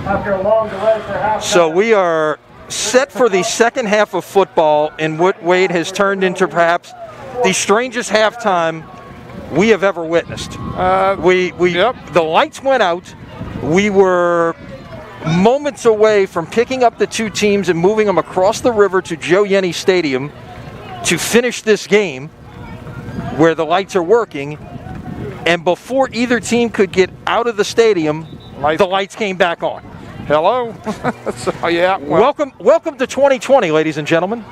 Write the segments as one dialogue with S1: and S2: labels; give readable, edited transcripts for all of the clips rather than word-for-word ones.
S1: After a long delay for halftime.
S2: So we are set for the second half of football in what Wade has turned into perhaps the strangest halftime we have ever witnessed. The lights went out. We were moments away from picking up the two teams and moving them across the river to Joe Yenny Stadium to finish this game where the lights are working. And before either team could get out of the stadium, the lights came back on.
S3: Hello. So, yeah.
S2: Well, welcome to 2020, ladies and gentlemen.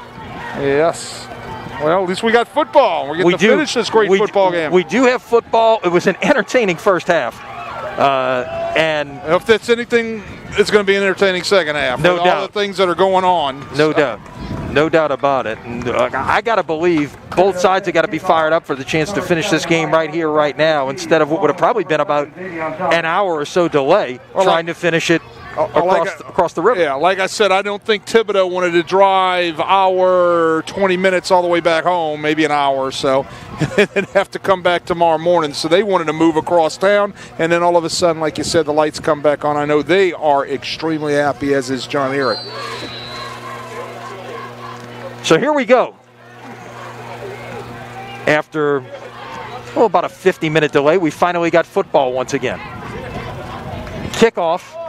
S3: Yes. Well, at least we got football. We get to finish this great football game.
S2: We do have football. It was an entertaining first half. And
S3: if that's anything, it's going to be an entertaining second half.
S2: No doubt.
S3: All the things that are going on.
S2: No doubt about it. And I got to believe both sides have got to be fired up for the chance to finish this game right here, right now, instead of what would have probably been about an hour or so delay trying to finish it across the river.
S3: Yeah, like I said, I don't think Thibodaux wanted to drive 20 minutes all the way back home, maybe an hour or so, and have to come back tomorrow morning. So they wanted to move across town, and then all of a sudden, like you said, the lights come back on. I know they are extremely happy, as is John Ehret.
S2: So here we go. After about a 50-minute delay, we finally got football once again. Kickoff.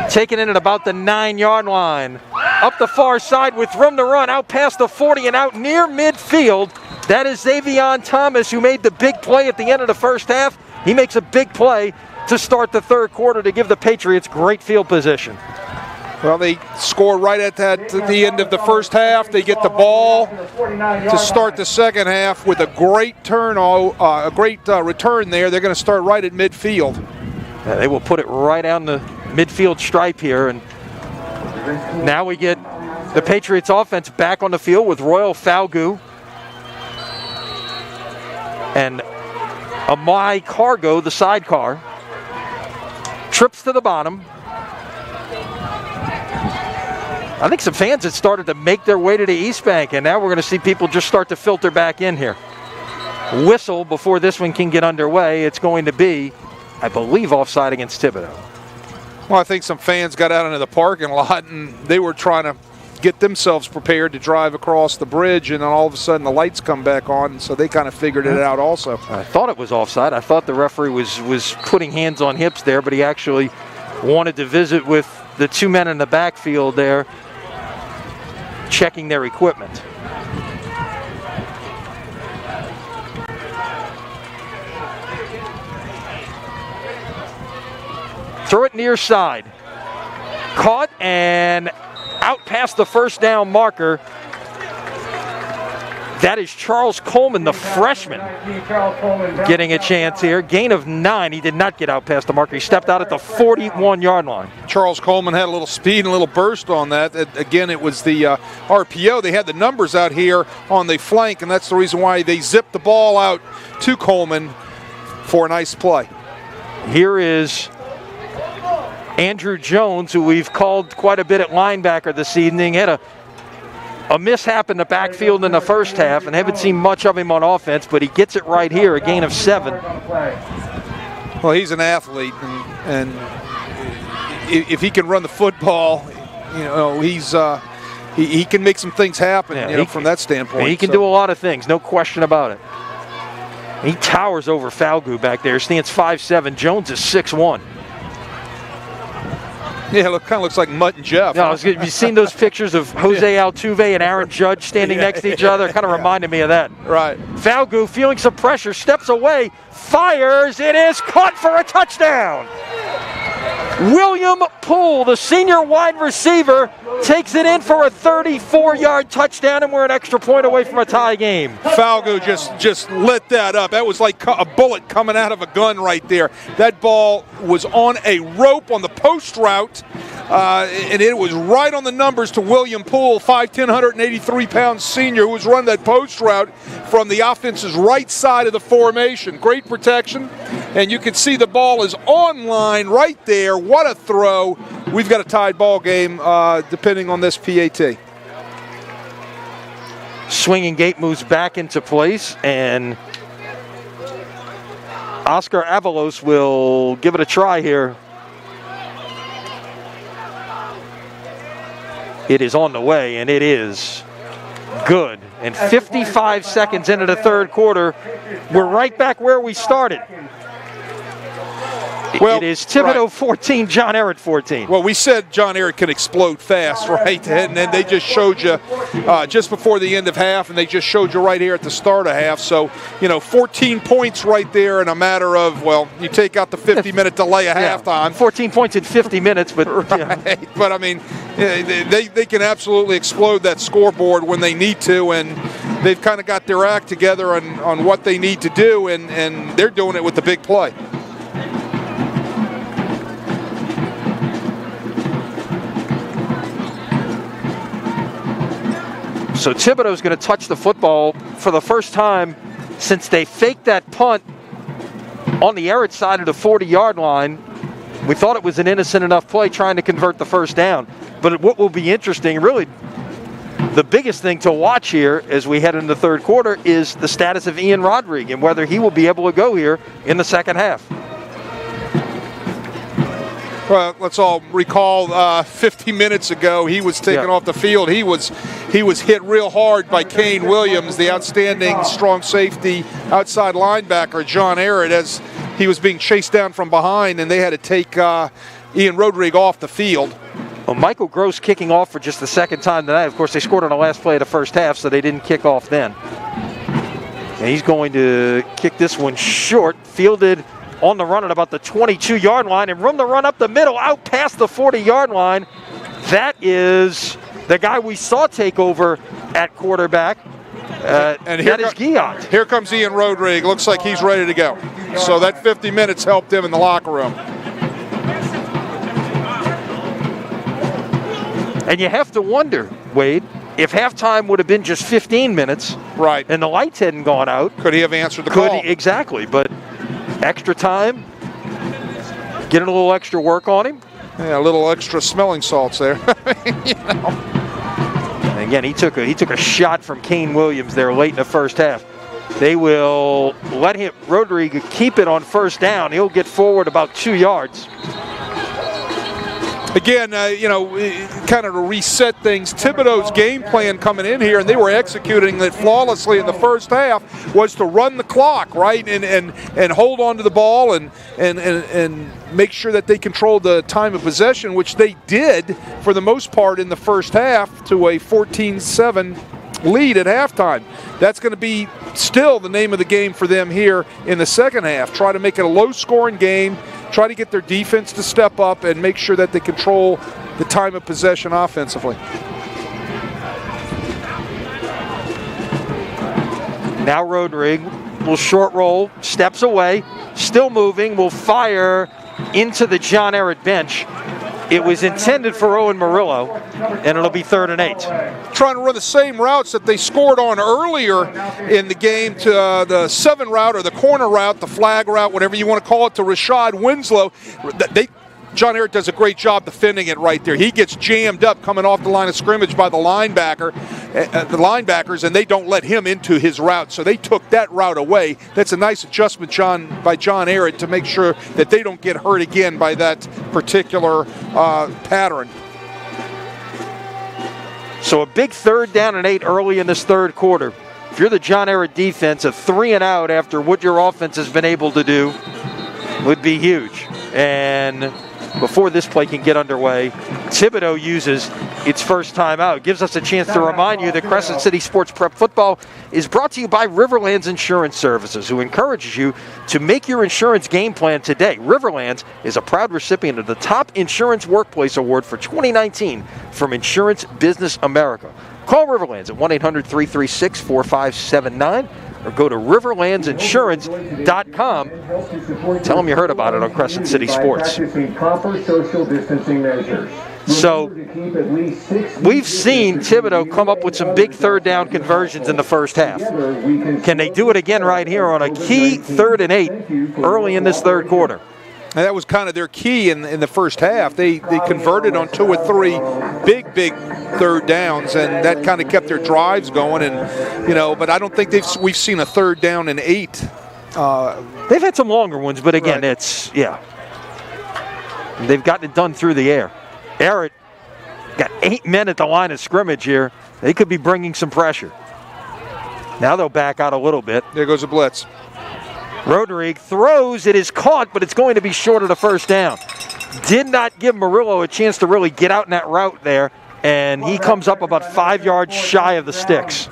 S2: Taken in at about the 9-yard line. Up the far side with room to run, out past the 40 and out near midfield. That is Xavion Thomas, who made the big play at the end of the first half. He makes a big play to start the third quarter to give the Patriots great field position.
S3: Well, they score right at the end of the first half. They get the ball to start the second half with a great return there. They're going to start right at midfield.
S2: Yeah, they will put it right on the midfield stripe here, and now we get the Patriots offense back on the field with Royal Thibodaux and Amai Cargo, the sidecar, trips to the bottom. I think some fans had started to make their way to the East Bank, and now we're going to see people just start to filter back in here. Whistle before this one can get underway. It's going to be, I believe, offside against Thibodaux.
S3: Well, I think some fans got out into the parking lot and they were trying to get themselves prepared to drive across the bridge, and then all of a sudden the lights come back on, so they kind of figured it out also.
S2: I thought it was offside. I thought the referee was putting hands on hips there, but he actually wanted to visit with the two men in the backfield there, checking their equipment. Throw it near side. Caught and out past the first down marker. That is Charles Coleman, the freshman, getting a chance here. Gain of 9. He did not get out past the marker. He stepped out at the 41-yard line.
S3: Charles Coleman had a little speed and a little burst on that. Again, it was the RPO. They had the numbers out here on the flank, and that's the reason why they zipped the ball out to Coleman for a nice play.
S2: Here is Andrew Jones, who we've called quite a bit at linebacker this evening. Had a mishap in the backfield in the first half and haven't seen much of him on offense, but he gets it right here, a gain of 7.
S3: Well, he's an athlete, and if he can run the football, you know, he can make some things happen, from that standpoint.
S2: He can do a lot of things, no question about it. He towers over Thibodaux back there, stands 5'7". Jones is 6'1".
S3: Yeah, it kind of looks like Mutt and Jeff.
S2: No, have you seen those pictures of Jose Altuve and Aaron Judge standing next to each other? It kind of reminded me of that.
S3: Right.
S2: Thibodaux, feeling some pressure, steps away, fires. It is caught for a touchdown. William Poole, the senior wide receiver, takes it in for a 34-yard touchdown, and we're an extra point away from a tie game.
S3: Thibodaux just lit that up. That was like a bullet coming out of a gun right there. That ball was on a rope on the post route, and it was right on the numbers to William Poole, 5'10", 183-pound senior, who was running that post route from the offense's right side of the formation. Great protection, and you can see the ball is on line right there. What a throw. We've got a tied ball game depending on this PAT.
S2: Swinging gate moves back into place, and Oscar Avalos will give it a try here. It is on the way, and it is good. And 55 seconds into the third quarter, we're right back where we started. Well, it is Thibodaux 14, John Ehret 14.
S3: Well, we said John Ehret can explode fast, right? And then they just showed you just before the end of half, and they just showed you right here at the start of half. So, 14 points right there in a matter of, well, you take out the 50-minute delay of halftime.
S2: 14 points in 50 minutes, but
S3: right. But I mean, they can absolutely explode that scoreboard when they need to, and they've kind of got their act together on what they need to do, and they're doing it with the big play.
S2: So Thibodaux's going to touch the football for the first time since they faked that punt on the Ehret side of the 40-yard line. We thought it was an innocent enough play trying to convert the first down. But what will be interesting, really, the biggest thing to watch here as we head into the third quarter is the status of Ian Rodrigue and whether he will be able to go here in the second half.
S3: Well, let's all recall 50 minutes ago he was taken off the field. He was hit real hard by Kane Williams, the outstanding strong safety outside linebacker, John Ehret, as he was being chased down from behind, and they had to take Ian Rodrigue off the field.
S2: Well, Michael Gross kicking off for just the second time tonight. Of course, they scored on the last play of the first half, so they didn't kick off then. And he's going to kick this one short, fielded on the run at about the 22-yard line, and room to run up the middle, out past the 40-yard line. That is the guy we saw take over at quarterback. And that is Guillot.
S3: Here comes Ian Rodrigue. Looks like he's ready to go. So that 50 minutes helped him in the locker room.
S2: And you have to wonder, Wade, if halftime would have been just 15 minutes,
S3: right,
S2: and the lights hadn't gone out,
S3: could he have answered the call?
S2: Exactly, but extra time, getting a little extra work on him.
S3: Yeah, a little extra smelling salts there.
S2: And again, he took a shot from Kane Williams there late in the first half. They will let him, Rodrigue, keep it on first down. He'll get forward about 2 yards.
S3: Again, kind of to reset things, Thibodaux's game plan coming in here, and they were executing it flawlessly in the first half, was to run the clock, right, and hold on to the ball and make sure that they controlled the time of possession, which they did for the most part in the first half to a 14-7 lead at halftime. That's going to be still the name of the game for them here in the second half. Try to make it a low-scoring game. Try to get their defense to step up and make sure that they control the time of possession offensively.
S2: Now Rodrigue will short roll, steps away, still moving, will fire into the John Ehret bench. It was intended for Owen Murillo, and it'll be 3rd and 8.
S3: Trying to run the same routes that they scored on earlier in the game to the 7 route or the corner route, the flag route, whatever you want to call it, to Rashad Winslow. John Ehret does a great job defending it right there. He gets jammed up coming off the line of scrimmage by the linebackers, and they don't let him into his route. So they took that route away. That's a nice adjustment by John Ehret to make sure that they don't get hurt again by that particular pattern.
S2: So a big 3rd down and 8 early in this third quarter. If you're the John Ehret defense, a 3 and out after what your offense has been able to do would be huge. And before this play can get underway, Thibodaux uses its first time out. It gives us a chance to remind you that Crescent City Sports Prep Football is brought to you by Riverlands Insurance Services, who encourages you to make your insurance game plan today. Riverlands is a proud recipient of the Top Insurance Workplace Award for 2019 from Insurance Business America. Call Riverlands at 1-800-336-4579 or go to riverlandsinsurance.com. Tell them you heard about it on Crescent City Sports. So we've seen Thibodaux come up with some big 3rd down conversions in the first half. Can they do it again right here on a key 3rd and 8 early in this third quarter?
S3: And that was kind of their key in the first half. They converted on 2 or 3 big 3rd downs, and that kind of kept their drives going. And but I don't think we've seen a 3rd down and 8.
S2: They've had some longer ones, but again, They've gotten it done through the air. Ehret got 8 men at the line of scrimmage here. They could be bringing some pressure. Now they'll back out a little bit.
S3: There goes a blitz.
S2: Roderick throws. It is caught, but it's going to be short of the first down. Did not give Murillo a chance to really get out in that route there, and he comes up about 5 yards shy of the sticks.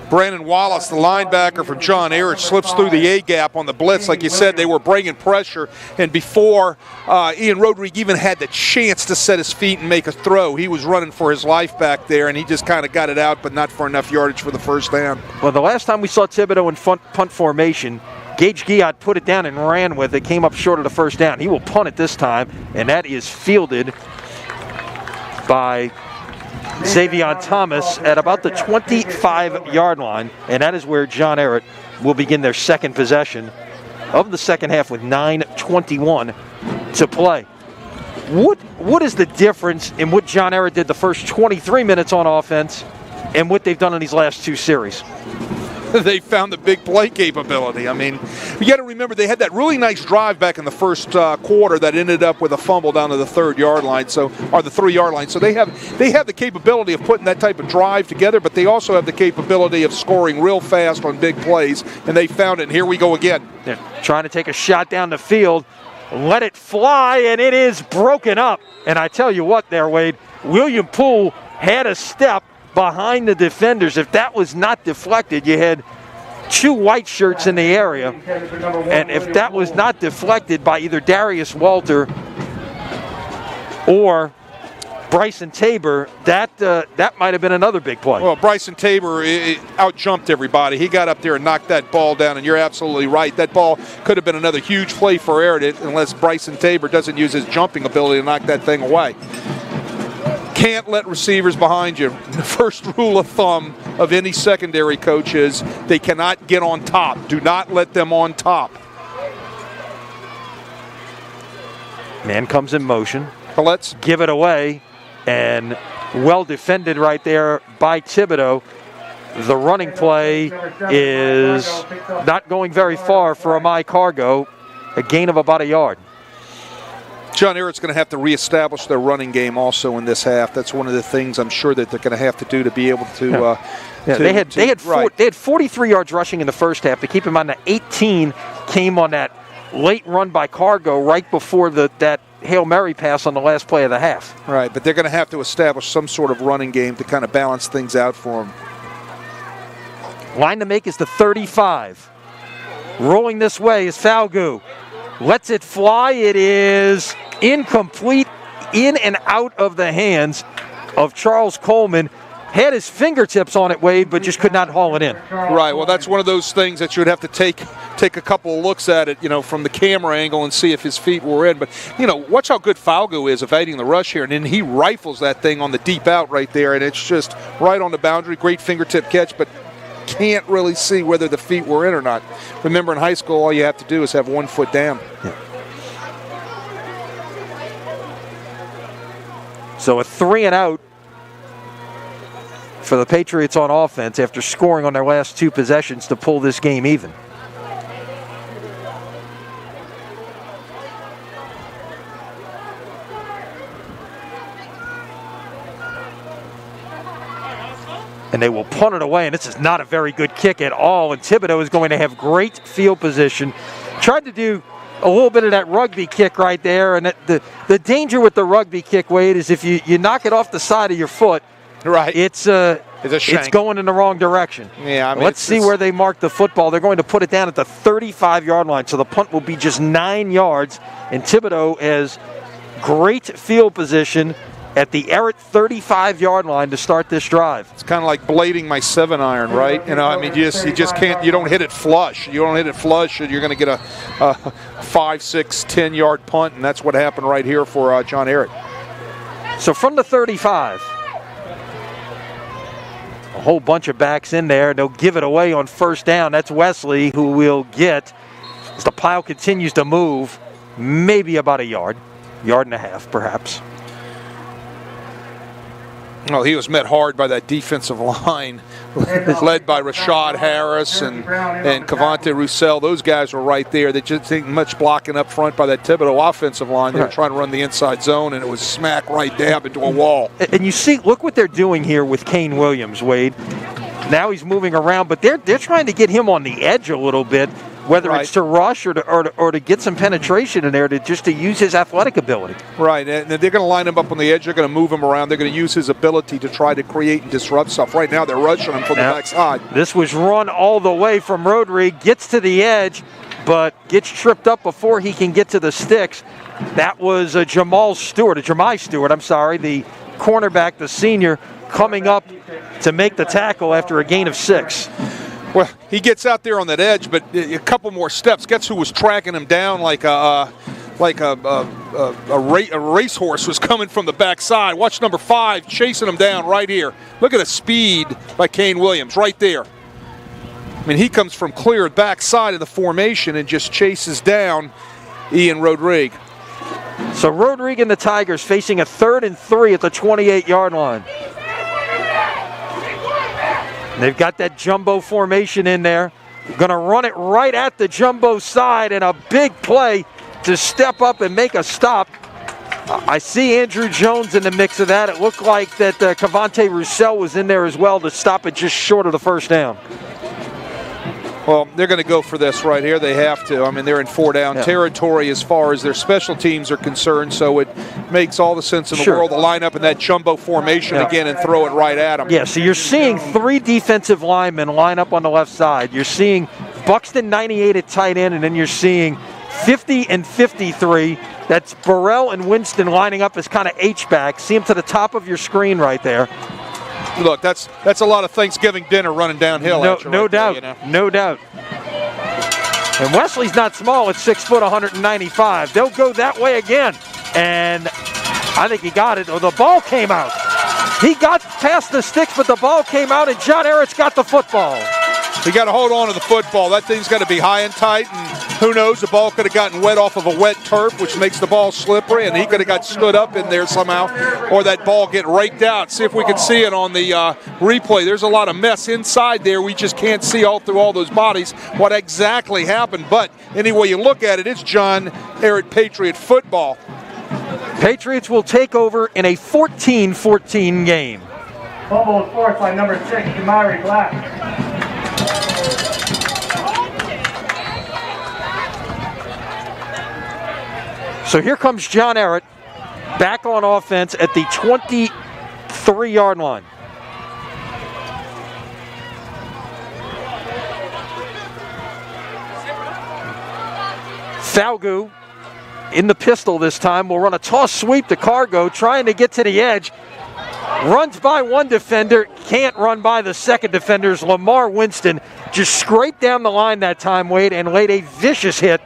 S3: Brandon Wallace, the linebacker from John Ehret, slips through the A-gap on the blitz. Like you said, they were bringing pressure, and before Ian Roderick even had the chance to set his feet and make a throw, he was running for his life back there, and he just kind of got it out, but not for enough yardage for the first down.
S2: Well, the last time we saw Thibodaux in punt formation, Gage Guillot put it down and ran with it, came up short of the first down. He will punt it this time, and that is fielded by Xavier Thomas at about the 25-yard line, and that is where John Ehret will begin their second possession of the second half with 9:21 to play. What is the difference in what John Ehret did the first 23 minutes on offense and what they've done in these last two series?
S3: They found the big play capability. I mean, you got to remember they had that really nice drive back in the first quarter that ended up with a fumble down to the 3-yard line, or the 3-yard line. So they have the capability of putting that type of drive together, but they also have the capability of scoring real fast on big plays, and they found it. And here we go again.
S2: They're trying to take a shot down the field, let it fly, and it is broken up. And I tell you what, there, Wade, William Poole had a step behind the defenders. If that was not deflected, you had two white shirts in the area, and if that was not deflected by either Darius Walter or Bryson Tabor, that might have been another big play.
S3: Well, Bryson Tabor out-jumped everybody. He got up there and knocked that ball down, and you're absolutely right. That ball could have been another huge play for Ehret unless Bryson Tabor doesn't use his jumping ability to knock that thing away. Can't let receivers behind you. The first rule of thumb of any secondary coach is they cannot get on top. Do not let them on top.
S2: Man comes in motion.
S3: Let's
S2: give it away, and well defended right there by Thibodaux. The running play is not going very far for Amai Cargo, a gain of about a yard.
S3: John Ehret's going to have to reestablish their running game also in this half. That's one of the things I'm sure that they're going to have to do to be able to.
S2: They had 43 yards rushing in the first half. To keep in mind, the 18 came on that late run by Cargo right before that Hail Mary pass on the last play of the half.
S3: Right, but they're going to have to establish some sort of running game to kind of balance things out for them.
S2: Line to make is the 35. Rolling this way is Falgu. Lets it fly. It is incomplete, in and out of the hands of Charles Coleman. Had his fingertips on it, Wade, but just could not haul it in.
S3: Right, well, that's one of those things that you would have to take a couple of looks at it, from the camera angle and see if his feet were in. But, watch how good Falgu is evading the rush here. And then he rifles that thing on the deep out right there, and it's just right on the boundary. Great fingertip catch, but can't really see whether the feet were in or not. Remember, in high school, all you have to do is have 1 foot down.
S2: Yeah. So a 3-and-out for the Patriots on offense after scoring on their last 2 possessions to pull this game even. And they will punt it away, and this is not a very good kick at all, and Thibodaux is going to have great field position. Tried to do a little bit of that rugby kick right there, and the danger with the rugby kick, Wade, is if you knock it off the side of your foot,
S3: right,
S2: it's going in the wrong direction.
S3: Yeah,
S2: let's see where they mark the football. They're going to put it down at the 35-yard line, so the punt will be just 9 yards, and Thibodaux has great field position at the Ehret 35-yard line to start this drive.
S3: It's kind of like blading my 7-iron, right? You just can't. You don't hit it flush. You don't hit it flush, and you're going to get a 5, 6, 10-yard punt, and that's what happened right here for John Ehret.
S2: So from the 35, a whole bunch of backs in there. They'll give it away on first down. That's Wesley, who will get, as the pile continues to move, maybe about a yard and a half, perhaps.
S3: Well, he was met hard by that defensive line, led by Rashad Harris and Cavante Roussel. Those guys were right there. They just didn't much blocking up front by that Thibodaux offensive line. They were trying to run the inside zone, and it was smack right dab into a wall.
S2: And you see, look what they're doing here with Kane Williams, Wade. Now he's moving around, but they're trying to get him on the edge a little bit, whether it's to rush or to get some penetration in there to use his athletic ability.
S3: Right, and they're going to line him up on the edge. They're going to move him around. They're going to use his ability to try to create and disrupt stuff. Right now, they're rushing him from the backside.
S2: This was run all the way from Rodrigue, gets to the edge, but gets tripped up before he can get to the sticks. That was Jemai Stewart, the cornerback, the senior, coming up to make the tackle after a gain of 6.
S3: Well, he gets out there on that edge, but a couple more steps. Guess who was tracking him down like a racehorse was coming from the backside. Watch number 5 chasing him down right here. Look at the speed by Kane Williams right there. I mean, he comes from clear backside of the formation and just chases down Ian Rodrigue.
S2: So Rodrigue and the Tigers facing a 3rd and 3 at the 28-yard line. They've got that jumbo formation in there. Going to run it right at the jumbo side, and a big play to step up and make a stop. I see Andrew Jones in the mix of that. It looked like that Cavante Roussel was in there as well to stop it just short of the first down.
S3: Well, they're going to go for this right here. They have to. I mean, they're in 4-down territory as far as their special teams are concerned, so it makes all the sense in the world to line up in that jumbo formation again and throw it right at them.
S2: Yeah, so you're seeing 3 defensive linemen line up on the left side. You're seeing Buxton 98 at tight end, and then you're seeing 50 and 53. That's Burrell and Winston lining up as kind of H-back. See them to the top of your screen right there.
S3: Look, that's a lot of Thanksgiving dinner running downhill.
S2: No doubt. And Wesley's not small at 6 foot, 195. They'll go that way again. And I think he got it. Oh, the ball came out. He got past the sticks, but the ball came out, and John Ehret's got the football.
S3: He got to hold on to the football. That thing's got to be high and tight, and who knows, the ball could have gotten wet off of a wet turf, which makes the ball slippery, and he could have got stood up in there somehow, or that ball get raked out. See if we can see it on the replay. There's a lot of mess inside there. We just can't see all through all those bodies what exactly happened, but any way you look at it, it's John Ehret Patriot football.
S2: Patriots will take over in a 14-14 game.
S1: Fumble is forced by number 6, Jamari Black.
S2: So here comes John Ehret back on offense at the 23-yard line. Thibodaux in the pistol this time will run a toss sweep to Cargo, trying to get to the edge. Runs by one defender, can't run by the second defenders. Lamar Winston just scraped down the line that time, Wade, and laid a vicious hit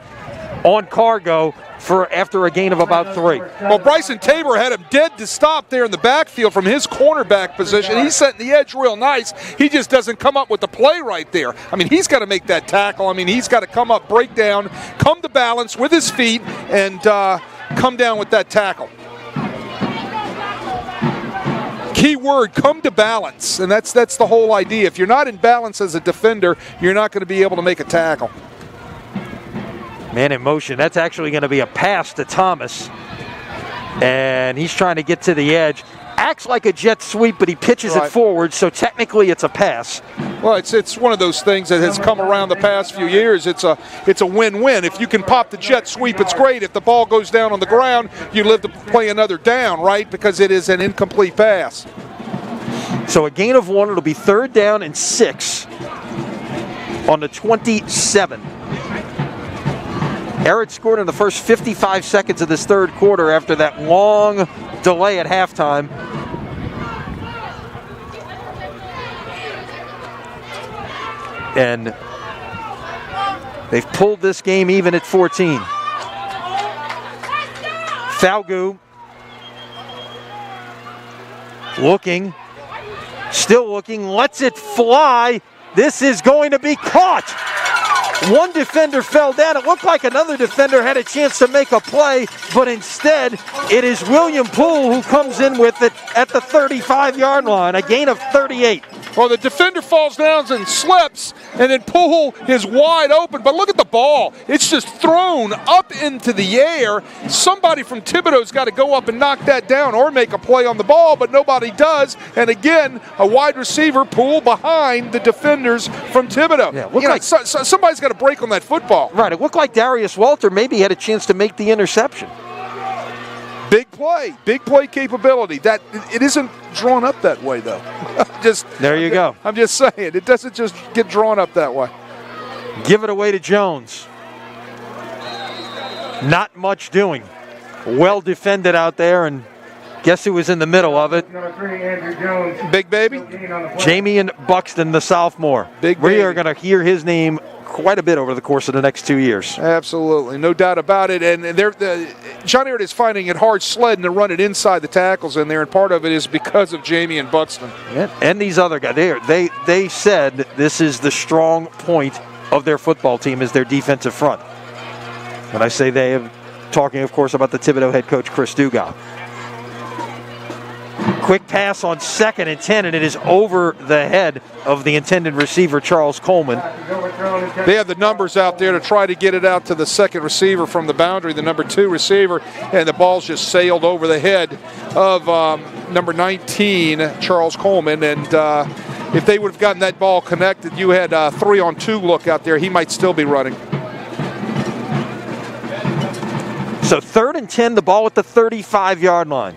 S2: on Cargo after a gain of about 3.
S3: Well, Bryson Tabor had him dead to stop there in the backfield from his cornerback position. He's setting the edge real nice. He just doesn't come up with the play right there. I mean, he's got to make that tackle. I mean, he's got to come up, break down, come to balance with his feet, and come down with that tackle. Key word, come to balance, and that's the whole idea. If you're not in balance as a defender, you're not going to be able to make a tackle.
S2: Man in motion. That's actually going to be a pass to Thomas. And he's trying to get to the edge. Acts like a jet sweep, but he pitches it forward, so technically it's a pass.
S3: Well, it's one of those things that has come around the past few years. It's a win-win. If you can pop the jet sweep, it's great. If the ball goes down on the ground, you live to play another down, right? Because it is an incomplete pass.
S2: So a gain of 1, it'll be 3rd down and 6 on the 27. Ehret scored in the first 55 seconds of this third quarter after that long delay at halftime. And they've pulled this game even at 14. Thibodaux looking, still looking, lets it fly. This is going to be caught. One defender fell down. It looked like another defender had a chance to make a play, but instead it is William Poole who comes in with it at the 35-yard line, a gain of 38.
S3: Well, the defender falls down and slips, and then Poole is wide open. But look at the ball. It's just thrown up into the air. Somebody from Thibodaux's got to go up and knock that down or make a play on the ball, but nobody does. And again, a wide receiver, Poole, behind the defenders from Thibodaux.
S2: Yeah,
S3: somebody's got to break on that football.
S2: Right, it looked like Darius Walter maybe had a chance to make the interception.
S3: Big play capability. That it isn't drawn up that way, though.
S2: There you go.
S3: I'm just saying, it doesn't just get drawn up that way.
S2: Give it away to Jones. Not much doing. Well defended out there, and guess who was in the middle of it?
S1: Number 3, Andrew Jones.
S3: Big baby.
S2: Jamian Buxton, the sophomore.
S3: We
S2: are going to hear his name quite a bit over the course of the next 2 years.
S3: Absolutely, no doubt about it. And John Ehret is finding it hard sledding to run it inside the tackles in there, and part of it is because of Jamian Buxton.
S2: And these other guys, they said this is the strong point of their football team is their defensive front. And I say they have, talking, of course, about the Thibodaux head coach, Chris Thibodaux. Quick pass on 2nd and 10, and it is over the head of the intended receiver, Charles Coleman.
S3: They have the numbers out there to try to get it out to the second receiver from the boundary, the number 2 receiver, and the ball's just sailed over the head of number 19, Charles Coleman. And if they would have gotten that ball connected, you had a 3-on-2 look out there. He might still be running.
S2: So 3rd and 10, the ball at the 35-yard line.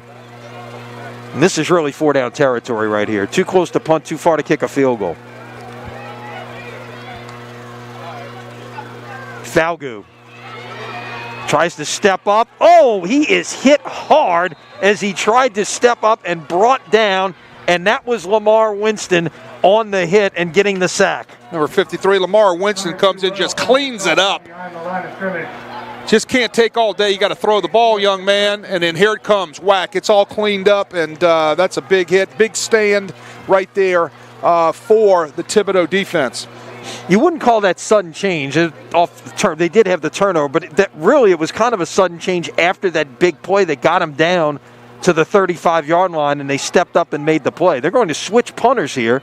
S2: And this is really 4-down territory right here. Too close to punt, too far to kick a field goal. Falgu tries to step up. Oh, he is hit hard as he tried to step up and brought down, and that was Lamar Winston on the hit and getting the sack.
S3: Number 53, Lamar Winston comes in, just cleans it up. Just can't take all day. You got to throw the ball, young man, and then here it comes. Whack. It's all cleaned up, and that's a big hit. Big stand right there for the Thibodaux defense.
S2: You wouldn't call that sudden change off the turn. They did have the turnover, but it was kind of a sudden change after that big play that got them down to the 35-yard line, and they stepped up and made the play. They're going to switch punters here.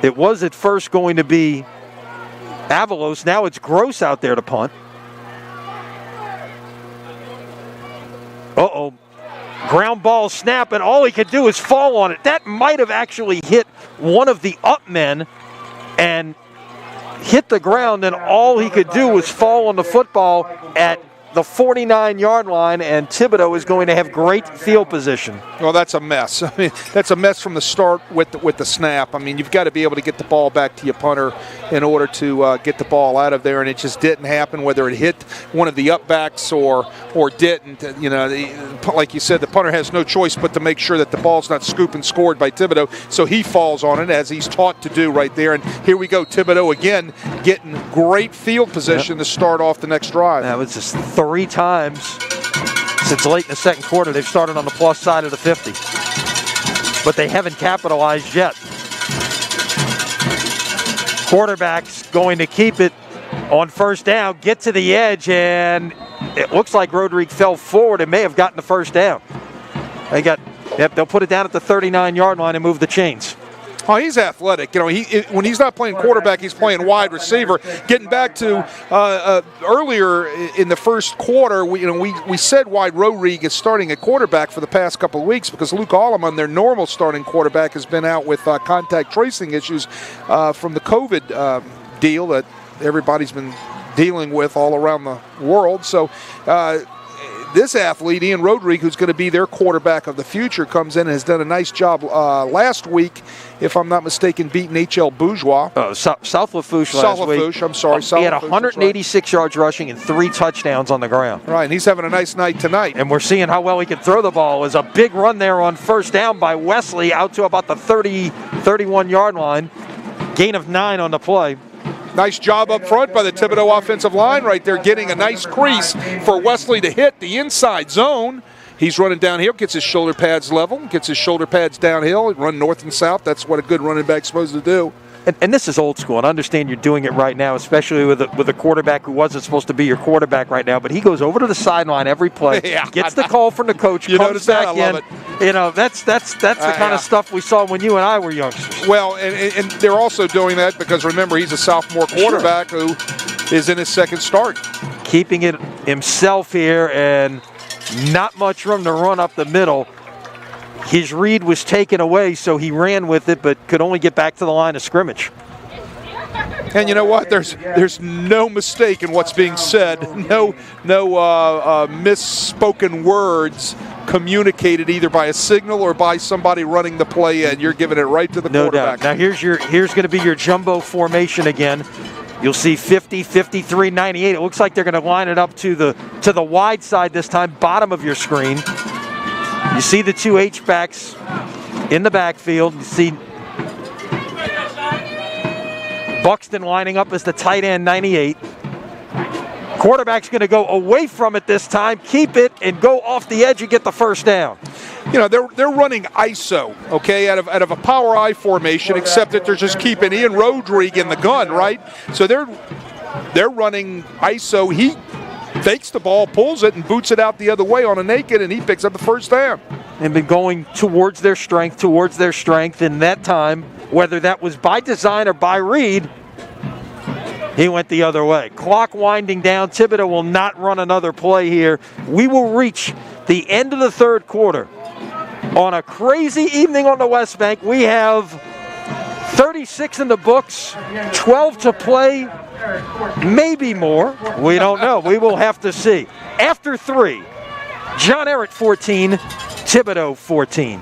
S2: It was at first going to be Avalos. Now it's Gross out there to punt. Uh-oh. Ground ball snap, and all he could do is fall on it. That might have actually hit one of the up men and hit the ground, and all he could do was fall on the football at the 49-yard line, and Thibodaux is going to have great field position.
S3: Well, that's a mess. I mean, that's a mess from the start with the snap. I mean, you've got to be able to get the ball back to your punter in order to get the ball out of there, and it just didn't happen, whether it hit one of the upbacks or didn't. You know, like you said, the punter has no choice but to make sure that the ball's not scooped and scored by Thibodaux, so he falls on it, as he's taught to do right there. And here we go, Thibodaux again getting great field position to start off the next drive.
S2: That was just 3 times since late in the second quarter they've started on the plus side of the 50. But they haven't capitalized yet. Quarterback's going to keep it on first down, get to the edge, and it looks like Rodrigue fell forward and may have gotten the first down. They'll put it down at the 39-yard line and move the chains.
S3: Oh, he's athletic. You know, when he's not playing quarterback, he's playing wide receiver. Getting back to earlier in the first quarter, we said why Rodrigue is starting at quarterback for the past couple of weeks, because Luke Alleman, their normal starting quarterback, has been out with contact tracing issues from the COVID deal that everybody's been dealing with all around the world. So this athlete, Ian Rodrigue, who's going to be their quarterback of the future, comes in and has done a nice job last week, if I'm not mistaken, beating H.L. Bourgeois.
S2: South Lafourche last week.
S3: Lafourche, I'm sorry.
S2: He had 186 yards rushing and 3 touchdowns on the ground.
S3: Right, and he's having a nice night tonight.
S2: And we're seeing how well he can throw the ball. It was a big run there on first down by Wesley out to about the 31-yard line. Gain of 9 on the play.
S3: Nice job up front by the Thibodaux offensive line right there, getting a nice crease for Wesley to hit the inside zone. He's running downhill, gets his shoulder pads level, gets his shoulder pads downhill, run north and south. That's what a good running back's supposed to do.
S2: and this is old school, and I understand you're doing it right now, especially with a quarterback who wasn't supposed to be your quarterback right now, but he goes over to the sideline every play, gets the call from the coach, comes back in. You know, that's the kind of stuff we saw when you and I were youngsters.
S3: Well, and they're also doing that because, remember, he's a sophomore quarterback who is in his second start.
S2: Keeping it himself here and not much room to run up the middle. His read was taken away, so he ran with it, but could only get back to the line of scrimmage.
S3: And you know what? There's no mistake in what's being said. No misspoken words communicated either by a signal or by somebody running the play, and you're giving it right to the quarterback.
S2: Now here's going to be your jumbo formation again. You'll see 50, 53, 98. It looks like they're going to line it up to the wide side this time, bottom of your screen. You see the two H-backs in the backfield. You see Buxton lining up as the tight end, 98. Quarterback's going to go away from it this time, keep it, and go off the edge and get the first down.
S3: You know, they're running ISO, okay, out of a power I formation, except that they're just keeping Ian Rodrigue in the gun, right? So they're running ISO. He fakes the ball, pulls it, and boots it out the other way on a naked, and he picks up the first down.
S2: And been going towards their strength, and that time, whether that was by design or by read, he went the other way. Clock winding down. Thibodaux will not run another play here. We will reach the end of the third quarter. On a crazy evening on the West Bank, we have 36 in the books, 12 to play, maybe more. We don't know. We will have to see. After 3, John Ehret 14, Thibodaux 14.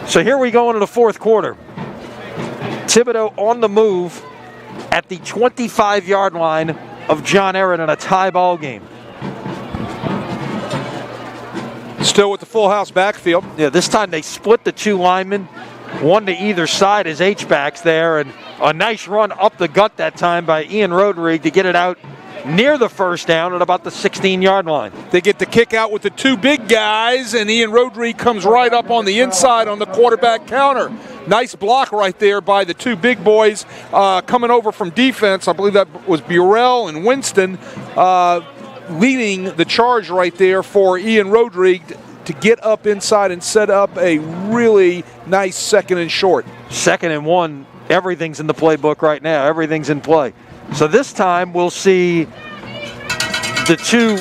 S2: So here we go into the fourth quarter. Thibodaux on the move at the 25-yard line of John Ehret in a tie ball game.
S3: Still with the full house backfield.
S2: Yeah, this time they split the two linemen, one to either side as H-backs there, and a nice run up the gut that time by Ian Rodrigue to get it out near the first down at about the 16-yard line.
S3: They get the kick out with the two big guys, and Ian Rodrigue comes right up on the inside on the quarterback counter. Nice block right there by the two big boys coming over from defense. I believe that was Burrell and Winston leading the charge right there for Ian Rodrigue to get up inside and set up a really nice second and short.
S2: 2nd and 1, everything's in the playbook right now. Everything's in play. So this time we'll see the two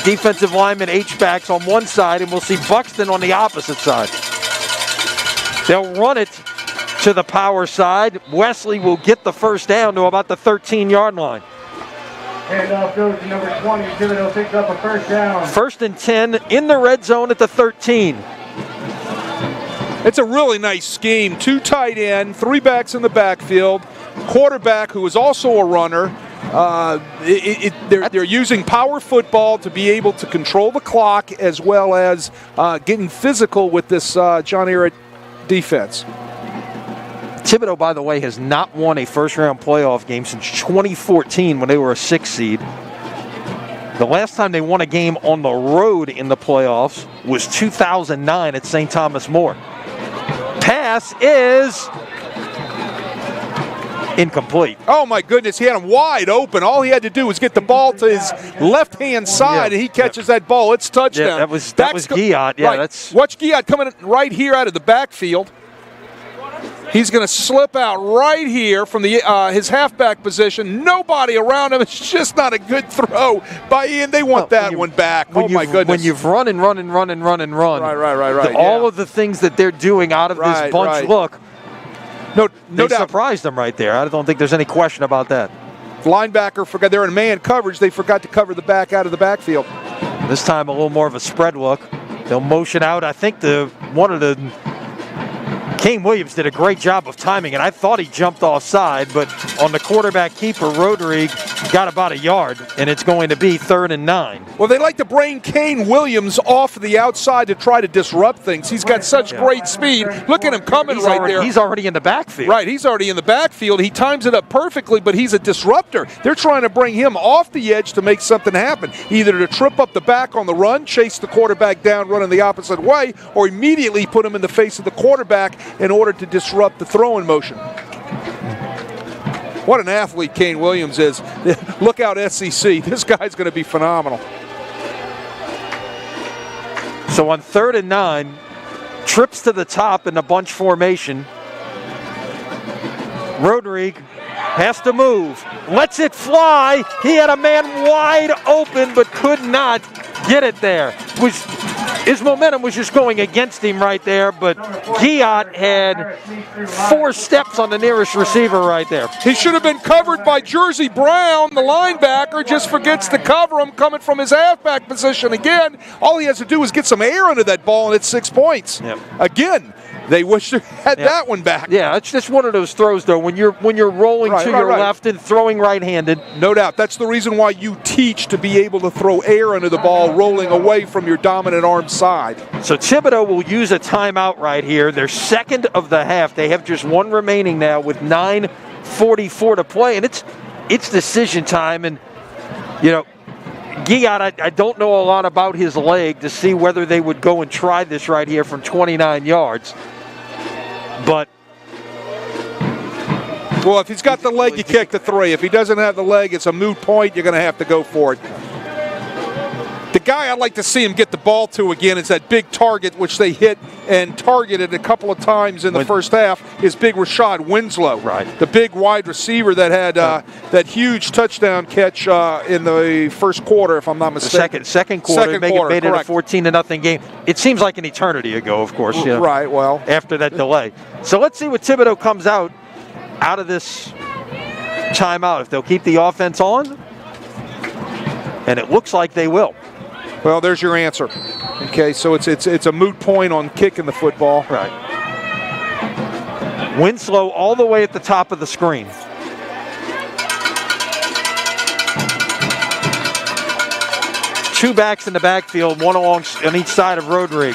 S2: defensive linemen H-backs on one side, and we'll see Buxton on the opposite side. They'll run it to the power side. Wesley will get the first down to about the 13-yard line.
S1: Handoff goes to number 20. Thibodaux picks up a first down.
S2: 1st and 10 in the red zone at the 13.
S3: It's a really nice scheme. 2 tight end, 3 backs in the backfield. Quarterback who is also a runner. They're using power football to be able to control the clock as well as getting physical with this John Ehret defense.
S2: Thibodaux, by the way, has not won a first-round playoff game since 2014 when they were a 6th seed. The last time they won a game on the road in the playoffs was 2009 at St. Thomas More. Pass is incomplete.
S3: Oh, my goodness. He had him wide open. All he had to do was get the ball to his left-hand side, and he catches that ball. It's touchdown.
S2: Yeah, that was Guillot. Yeah,
S3: right. Watch Guillot coming right here out of the backfield. He's going to slip out right here from the his halfback position. Nobody around him. It's just not a good throw by Ian. They want that one back. Oh, my goodness.
S2: When you've run and run.
S3: Right.
S2: All of the things that they're doing out of this bunch, look.
S3: No
S2: they
S3: doubt.
S2: Surprised them right there. I don't think there's any question about that.
S3: Linebacker forgot. They're in man coverage. They forgot to cover the back out of the backfield.
S2: This time a little more of a spread look. They'll motion out. I think Kane Williams did a great job of timing, and I thought he jumped offside, but on the quarterback keeper, Rodrigue got about a yard, and it's going to be 3rd and 9.
S3: Well, they like to bring Kane Williams off the outside to try to disrupt things. He's got such great speed. Look at him coming there.
S2: He's already in the backfield.
S3: Right, he's already in the backfield. He times it up perfectly, but he's a disruptor. They're trying to bring him off the edge to make something happen, either to trip up the back on the run, chase the quarterback down running the opposite way, or immediately put him in the face of the quarterback in order to disrupt the throwing motion. What an athlete Kane Williams is. Look out, SEC. This guy's going to be phenomenal.
S2: So on 3rd and 9, trips to the top in the bunch formation. Rodrigue has to move. Lets it fly. He had a man wide open but could not get it there. His momentum was just going against him right there, but Ehret had 4 steps on the nearest receiver right there.
S3: He should have been covered by Jersey Brown, the linebacker, just forgets to cover him coming from his halfback position again. All he has to do is get some air into that ball, and it's 6 points.
S2: Yep.
S3: Again, they wish they had that one back.
S2: Yeah, it's just one of those throws, though, when you're rolling to your left and throwing right-handed.
S3: No doubt. That's the reason why you teach to be able to throw air into the ball rolling away from your dominant arm side.
S2: So Thibodaux will use a timeout right here. They're second of the half. They have just one remaining now with 9:44 to play, and it's decision time. And, you know, Ehret, I don't know a lot about his leg to see whether they would go and try this right here from 29 yards. But
S3: well, if he's got the leg, you kick the 3. If he doesn't have the leg, it's a moot point. You're going to have to go for it. The guy I'd like to see him get the ball to again is that big target, which they hit and targeted a couple of times in the first half, is big Rashad Winslow.
S2: Right.
S3: The big wide receiver that had that huge touchdown catch in the first quarter, if I'm not mistaken.
S2: Second quarter, made it a 14-0 game. It seems like an eternity ago, of course. You know,
S3: right, well.
S2: After that delay. So let's see what Thibodaux comes out of this timeout. If they'll keep the offense on, and it looks like they will.
S3: Well, there's your answer. Okay, so it's a moot point on kicking the football.
S2: Right. Winslow all the way at the top of the screen. Two backs in the backfield, one on each side of Rodrigue.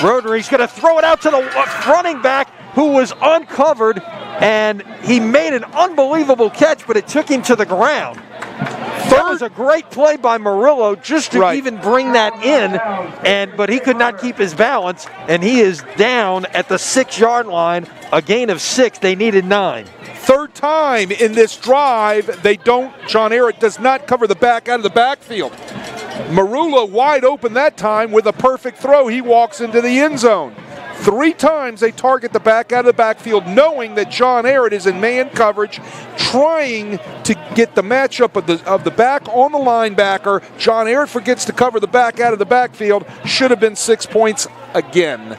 S2: Rodrigue's going to throw it out to the running back who was uncovered, and he made an unbelievable catch, but it took him to the ground. That was a great play by Murillo just to even bring that in, but he could not keep his balance, and he is down at the 6-yard line, a gain of 6. They needed 9.
S3: Third time in this drive, John Ehret does not cover the back out of the backfield. Murillo wide open that time with a perfect throw. He walks into the end zone. 3 times they target the back out of the backfield, knowing that John Ehret is in man coverage, trying to get the matchup of the back on the linebacker. John Ehret forgets to cover the back out of the backfield. Should have been 6 points again.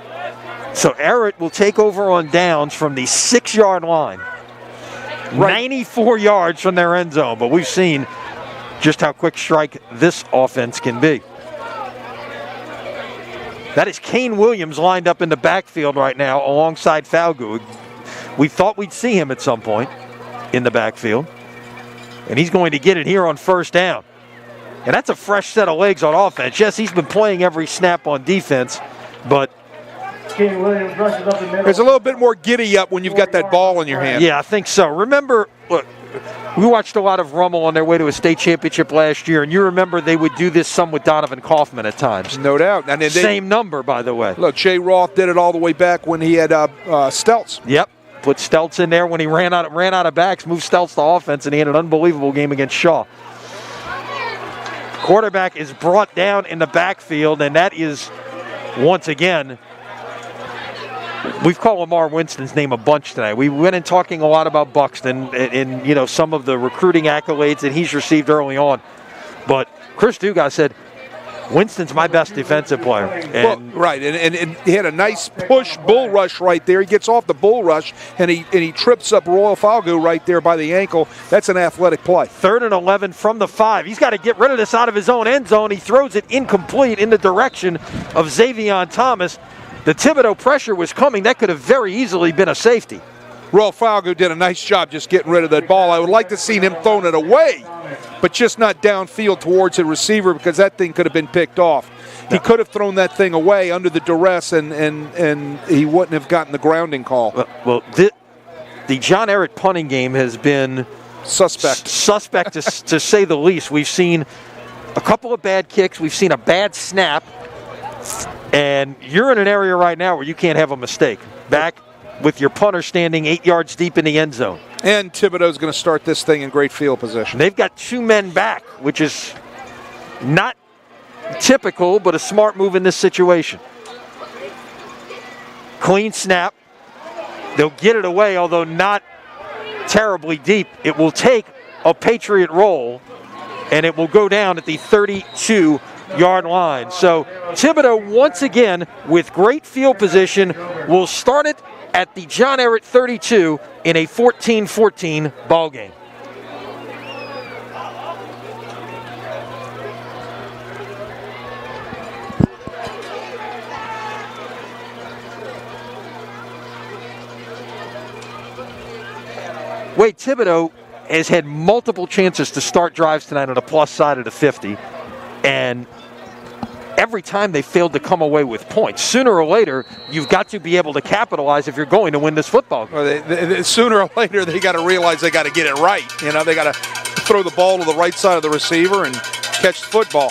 S2: So Ehret will take over on downs from the 6-yard line. 94 yards from their end zone, but we've seen just how quick strike this offense can be. That is Kane Williams lined up in the backfield right now alongside Thibodaux. We thought we'd see him at some point in the backfield. And he's going to get it here on first down. And that's a fresh set of legs on offense. Yes, he's been playing every snap on defense, but
S1: Kane Williams rushes up the middle.
S3: There's a little bit more giddy up when you've got that ball in your hand.
S2: Yeah, I think so. Remember, look, we watched a lot of Rummel on their way to a state championship last year, and you remember they would do this some with Donovan Kaufman at times.
S3: No doubt. And
S2: same number, by the way.
S3: Look, Jay Roth did it all the way back when he had Stelz.
S2: Yep. Put Stelz in there when he ran out of backs, moved Stelz to offense, and he had an unbelievable game against Shaw. Quarterback is brought down in the backfield, and that is, once again, we've called Lamar Winston's name a bunch tonight. We went in talking a lot about Buxton and you know, some of the recruiting accolades that he's received early on. But Chris Dugas said, Winston's my best defensive player. And
S3: right, and he had a nice push bull rush right there. He gets off the bull rush, and he trips up Royal Falgo right there by the ankle. That's an athletic play.
S2: 3rd and 11 from the 5. He's got to get rid of this out of his own end zone. He throws it incomplete in the direction of Xavion Thomas. The Thibodaux pressure was coming. That could have very easily been a safety.
S3: Royal Falgo did a nice job just getting rid of that ball. I would like to see him throwing it away, but just not downfield towards the receiver, because that thing could have been picked off. He could have thrown that thing away under the duress, and he wouldn't have gotten the grounding call.
S2: Well, the John Ehret punting game has been suspect to say the least. We've seen a couple of bad kicks. We've seen a bad snap. And you're in an area right now where you can't have a mistake. Back with your punter standing 8 yards deep in the end zone.
S3: And Thibodaux's going to start this thing in great field position.
S2: They've got 2 men back, which is not typical, but a smart move in this situation. Clean snap. They'll get it away, although not terribly deep. It will take a Patriot roll, and it will go down at the 32-yard line. So Thibodaux, once again, with great field position, will start it at the John Ehret 32 in a 14-14 ball game. Wade Thibodaux has had multiple chances to start drives tonight on the plus side of the 50, and every time they failed to come away with points. Sooner or later, you've got to be able to capitalize if you're going to win this football game.
S3: Well, sooner or later, they got to realize they got to get it right. You know, they got to throw the ball to the right side of the receiver and catch the football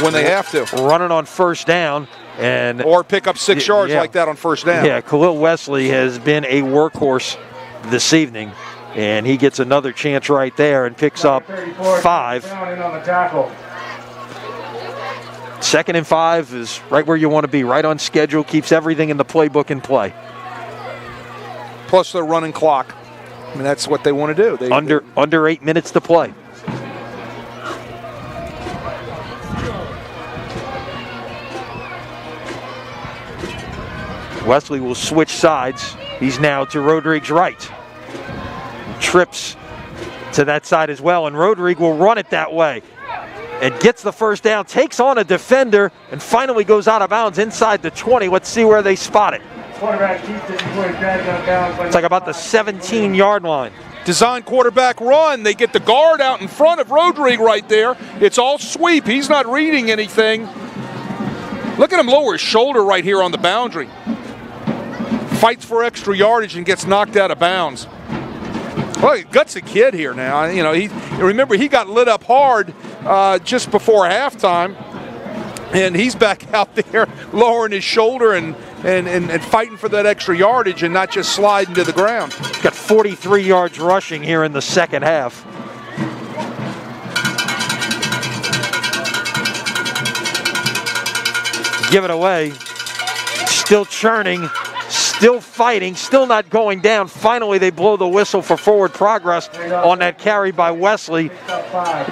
S3: when they have to.
S2: Running on first down.
S3: Or pick up 6 yards like that on first down.
S2: Yeah, Khalil Wesley has been a workhorse this evening, and he gets another chance right there and picks up 5. 2nd and 5 is right where you want to be, right on schedule, keeps everything in the playbook in play.
S3: Plus the running clock. I mean, that's what they want to do.
S2: Under 8 minutes to play. Wesley will switch sides. He's now to Rodrigue's right. Trips to that side as well, and Rodrigue will run it that way. And gets the first down, takes on a defender, and finally goes out of bounds inside the 20. Let's see where they spot it. It's like about the 17-yard line.
S3: Design quarterback run. They get the guard out in front of Rodrigue right there. It's all sweep. He's not reading anything. Look at him lower his shoulder right here on the boundary. Fights for extra yardage and gets knocked out of bounds. Well, he guts a kid here now. You know, remember he got lit up hard just before halftime, and he's back out there lowering his shoulder and fighting for that extra yardage and not just sliding to the ground.
S2: Got 43 yards rushing here in the second half. Give it away. Still churning. Still fighting, still not going down. Finally, they blow the whistle for forward progress on that carry by Wesley.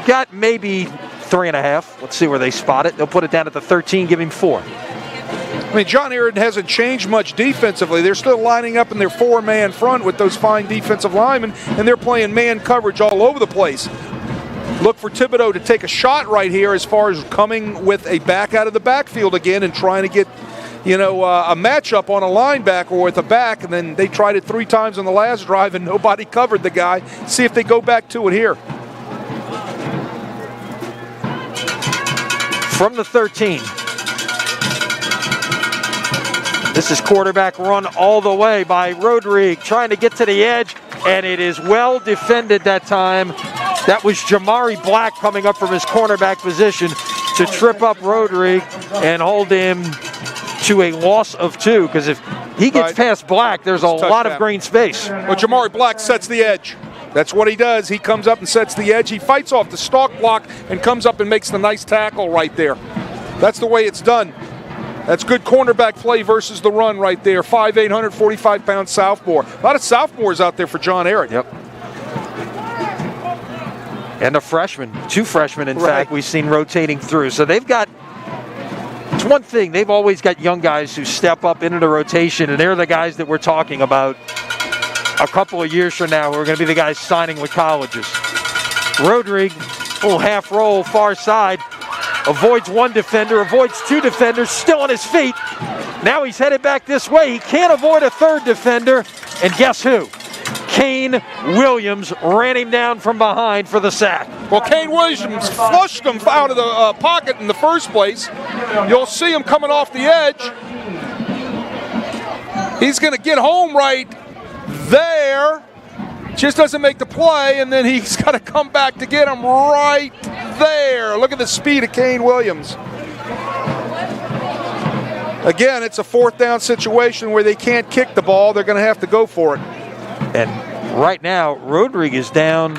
S2: Got maybe 3.5. Let's see where they spot it. They'll put it down at the 13, give him 4.
S3: I mean, John Ehret hasn't changed much defensively. They're still lining up in their 4-man front with those fine defensive linemen, and they're playing man coverage all over the place. Look for Thibodaux to take a shot right here as far as coming with a back out of the backfield again and trying to get a matchup on a linebacker with a back, and then they tried it 3 times on the last drive and nobody covered the guy. See if they go back to it here.
S2: From the 13. This is quarterback run all the way by Rodrigue, trying to get to the edge, and it is well defended that time. That was Jamari Black coming up from his cornerback position to trip up Rodrigue and hold him to a loss of 2, because if he gets past Black, there's a lot of green space.
S3: Well, Jamari Black sets the edge. That's what he does. He comes up and sets the edge. He fights off the stalk block and comes up and makes the nice tackle right there. That's the way it's done. That's good cornerback play versus the run right there. 5'8", 145-pound sophomore. A lot of sophomores out there for John Ehret.
S2: Yep. And a freshman, 2 freshmen, in fact, we've seen rotating through. So they've got, it's one thing, they've always got young guys who step up into the rotation, and they're the guys that we're talking about a couple of years from now who are going to be the guys signing with colleges. Rodrigue, little half roll, far side, avoids 1 defender, avoids 2 defenders, still on his feet. Now he's headed back this way. He can't avoid a 3rd defender, and guess who? Kane Williams ran him down from behind for the sack.
S3: Well, Kane Williams flushed him out of the pocket in the first place. You'll see him coming off the edge. He's going to get home right there. Just doesn't make the play, and then he's got to come back to get him right there. Look at the speed of Kane Williams. Again, it's a 4th down situation where they can't kick the ball. They're going to have to go for it.
S2: And right now, Rodrigue is down.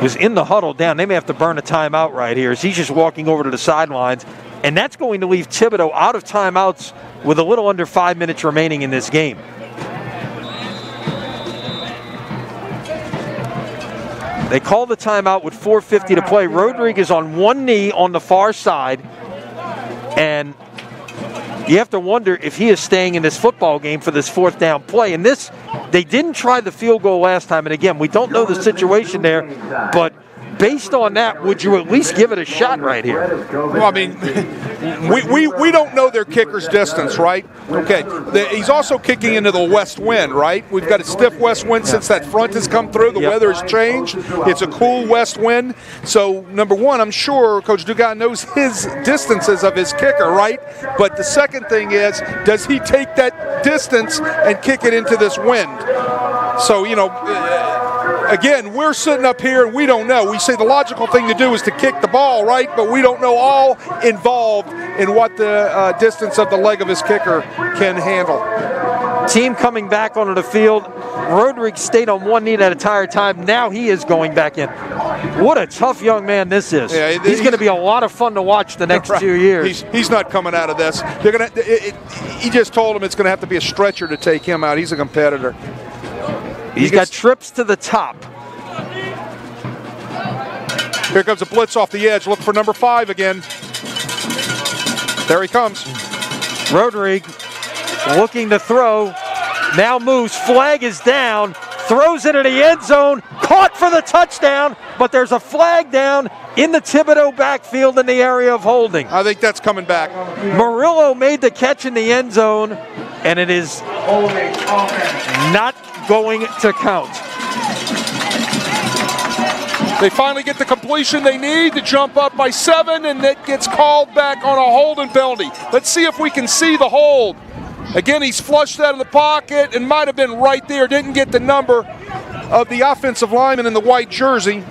S2: Was in the huddle down. They may have to burn a timeout right here as he's just walking over to the sidelines. And that's going to leave Thibodaux out of timeouts with a little under 5 minutes remaining in this game. They call the timeout with 4:50 to play. Rodrigue is on 1 knee on the far side. And you have to wonder if he is staying in this football game for this 4th down play. And this, they didn't try the field goal last time. And again, we don't know the situation there, but based on that, would you at least give it a shot right here?
S3: Well, I mean, we don't know their kicker's distance, right? Okay. He's also kicking into the west wind, right? We've got a stiff west wind since that front has come through. The weather has changed. It's a cool west wind. So, number one, I'm sure Coach Dugas knows his distances of his kicker, right? But the second thing is, does he take that distance and kick it into this wind? So, you know, again, we're sitting up here and we don't know. We say the logical thing to do is to kick the ball, right? But we don't know all involved in what the distance of the leg of his kicker can handle.
S2: Team coming back onto the field. Rodrigue stayed on 1 knee that entire time. Now he is going back in. What a tough young man this is. Yeah, he's going to be a lot of fun to watch the next 2 years.
S3: He's not coming out of this. They're going to. He just told him it's going to have to be a stretcher to take him out. He's a competitor.
S2: He's got trips to the top.
S3: Here comes a blitz off the edge. Look for number 5 again. There he comes.
S2: Rodrigue looking to throw. Now moves. Flag is down. Throws into the end zone. Caught for the touchdown. But there's a flag down in the Thibodaux backfield in the area of holding.
S3: I think that's coming back.
S2: Murillo made the catch in the end zone. And it is not going to count.
S3: They finally get the completion they need to jump up by 7, and that gets called back on a holding penalty. Let's see if we can see the hold. Again, he's flushed out of the pocket and might have been right there. Didn't get the number of the offensive lineman in the white jersey.